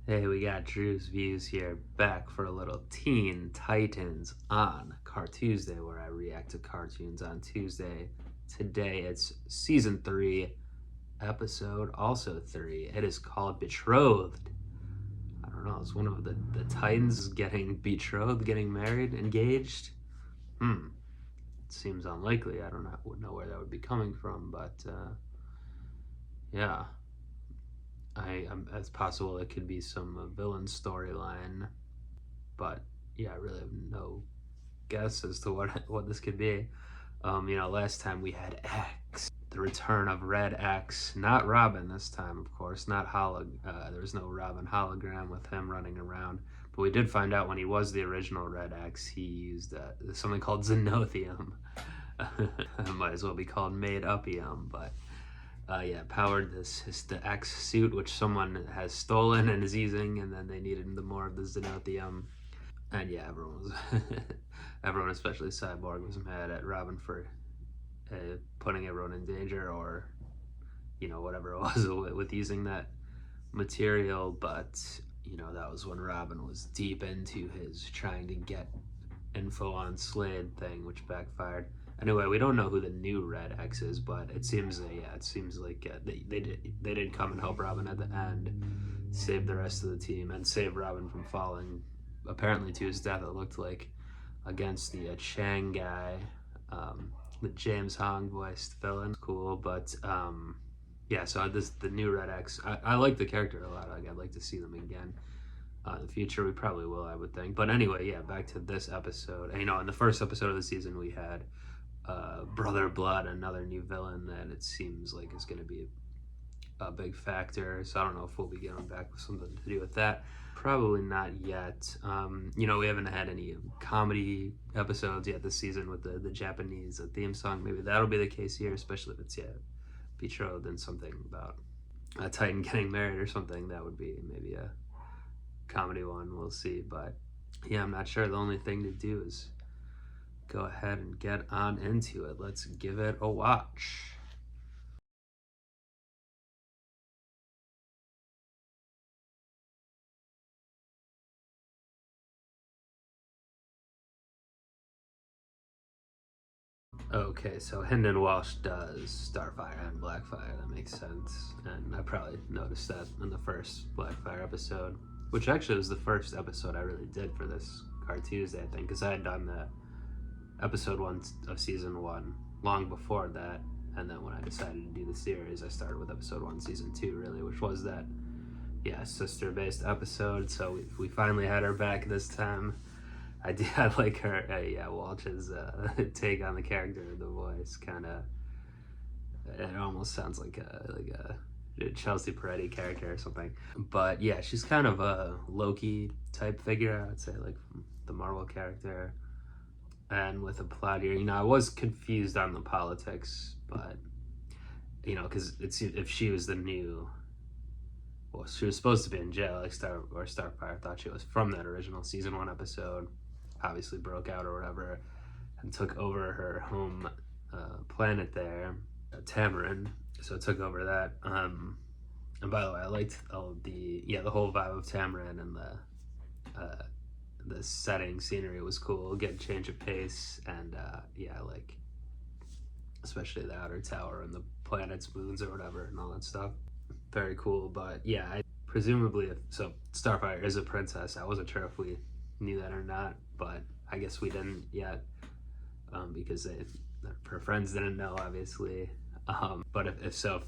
Hey, we got Drewz Viewz here, back for a little Teen Titans on Car Tuesday, where I react to cartoons on Tuesday. Today it's season 3, episode also 3. It is called Betrothed. I don't know, it's one of the Titans getting betrothed, getting married, engaged. It seems unlikely. I don't know, wouldn't know where that would be coming from, but yeah. It's possible it could be some villain storyline, but yeah, I really have no guess as to what this could be. Last time we had X, the return of Red X, not Robin this time, of course, not there was no Robin hologram with him running around, but we did find out when he was the original Red X, he used something called Xenothium. It might as well be called made upium, but powered the X suit, which someone has stolen and is using, and then they needed more of the Xenothium. And yeah, everyone, especially Cyborg, was mad at Robin for putting everyone in danger, or whatever it was with using that material. But that was when Robin was deep into his trying to get info on Slade thing, which backfired. Anyway, we don't know who the new Red X is, but it seems like they did come and help Robin at the end, save the rest of the team, and save Robin from falling, apparently to his death. It looked like, against the Chang guy, the James Hong voiced villain. Cool, but yeah. So the new Red X. I like the character a lot. I'd like to see them again. In the future, we probably will, I would think. But anyway, yeah, back to this episode. And, in the first episode of the season, we had Brother Blood, another new villain that it seems like is going to be a big factor. So I don't know if we'll be getting back with something to do with that. Probably not yet. We haven't had any comedy episodes yet this season with the Japanese theme song. Maybe that'll be the case here, especially if it's betrothed and something about a Titan getting married or something. That would be maybe a comedy one. We'll see. But yeah, I'm not sure. The only thing to do is go ahead and get on into it. Let's give it a watch. Okay, so Hendon Walsh does Starfire and Blackfire. That makes sense. And I probably noticed that in the first Blackfire episode, which actually was the first episode I really did for this Car Tuesday, I think, because I had done the episode 1 of season 1 long before that. And then when I decided to do the series, I started with episode 1, season 2, really, which was that, sister-based episode. So we finally had her back this time. I like her, Walsh's take on the character, the voice, kind of. It almost sounds like a Chelsea Peretti character or something. But yeah, she's kind of a Loki type figure, I would say, like the Marvel character. And with a plot here, I was confused on the politics, but because if she was the new. Well, she was supposed to be in jail, like Starfire. I thought she was from that original season 1 episode. Obviously broke out or whatever, and took over her home planet there, Tamarin. So took over that. And by the way, I liked the whole vibe of Tamarin, and the setting, scenery was cool. Get a change of pace, and like especially the outer tower and the planets, moons, or whatever, and all that stuff. Very cool. But yeah, presumably, so Starfire is a princess. I wasn't sure if we knew that or not, but I guess we didn't yet, because her friends didn't know, obviously. But if so,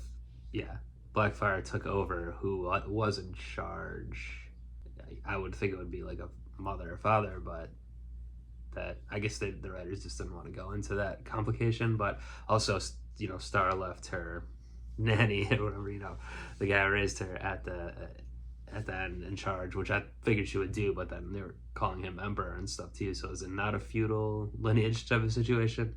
Blackfire took over, who was in charge. I would think it would be like a mother or father, but that I guess the writers just didn't want to go into that complication. But also, Star left her nanny or whatever, the guy raised her at the end in charge, which I figured she would do, but then they were calling him emperor and stuff too. So is it not a feudal lineage type of situation?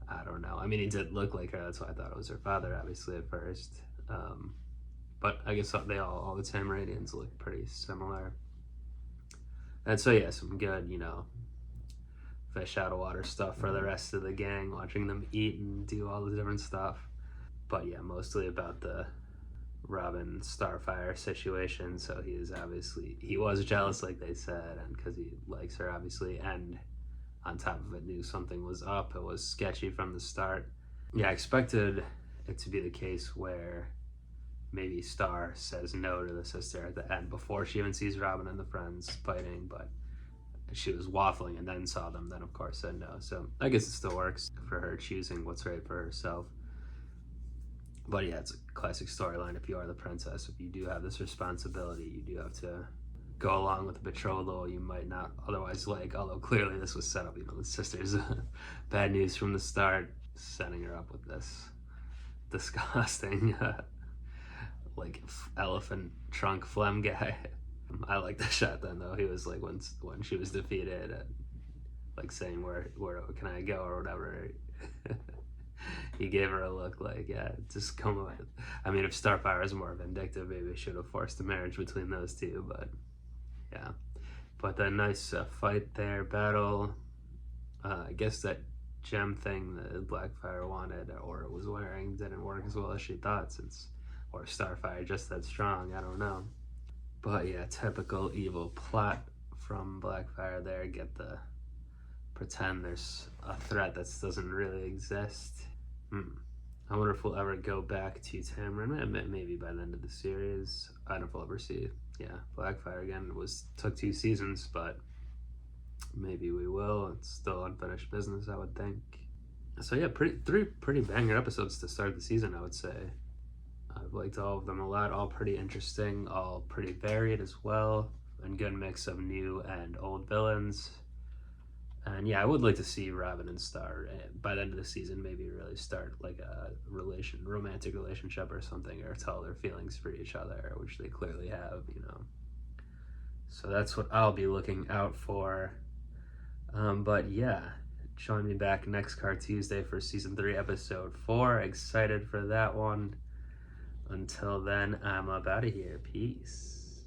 I don't know. I mean, he did look like her. That's why I thought it was her father, obviously, at first. But I guess all the Tamaranians look pretty similar. And so yeah, some good, fish out of water stuff for the rest of the gang, watching them eat and do all the different stuff. But yeah, mostly about the Robin Starfire situation, so he was jealous, like they said, and because he likes her, obviously, and on top of it, knew something was up. It was sketchy from the start. Yeah, I expected it to be the case where maybe Star says no to the sister at the end before she even sees Robin and the friends fighting, but she was waffling and then saw them, then of course said no. So I guess it still works for her choosing what's right for herself. But yeah, it's a classic storyline. If you are the princess, if you do have this responsibility, you do have to go along with the betrothal you might not otherwise like, although clearly this was set up, the sister's bad news from the start, setting her up with this disgusting like elephant trunk phlegm guy. I like the shot then though. He was like when she was defeated and like saying where can I go or whatever. He gave her a look like, yeah, just come on. I mean, if Starfire is more vindictive, maybe they should have forced a marriage between those two, but yeah. But that nice fight there, battle. I guess that gem thing that Blackfire wanted or was wearing didn't work as well as she thought, or Starfire just that strong, I don't know. But yeah, typical evil plot from Blackfire there. Pretend there's a threat that doesn't really exist. I wonder if we'll ever go back to Tamarin. Maybe by the end of the series. I don't know if we'll ever see. Yeah, Blackfire again took 2 seasons, but maybe we will. It's still unfinished business, I would think. So yeah, 3 pretty banger episodes to start the season, I would say. I've liked all of them a lot. All pretty interesting, all pretty varied as well, and good mix of new and old villains. And yeah, I would like to see Robin and Star by the end of the season maybe really start like a romantic relationship or something, or tell their feelings for each other, which they clearly have, So that's what I'll be looking out for. But yeah, join me back next Car Tuesday for season 3, episode 4. Excited for that one. Until then, I'm up out of here. Peace.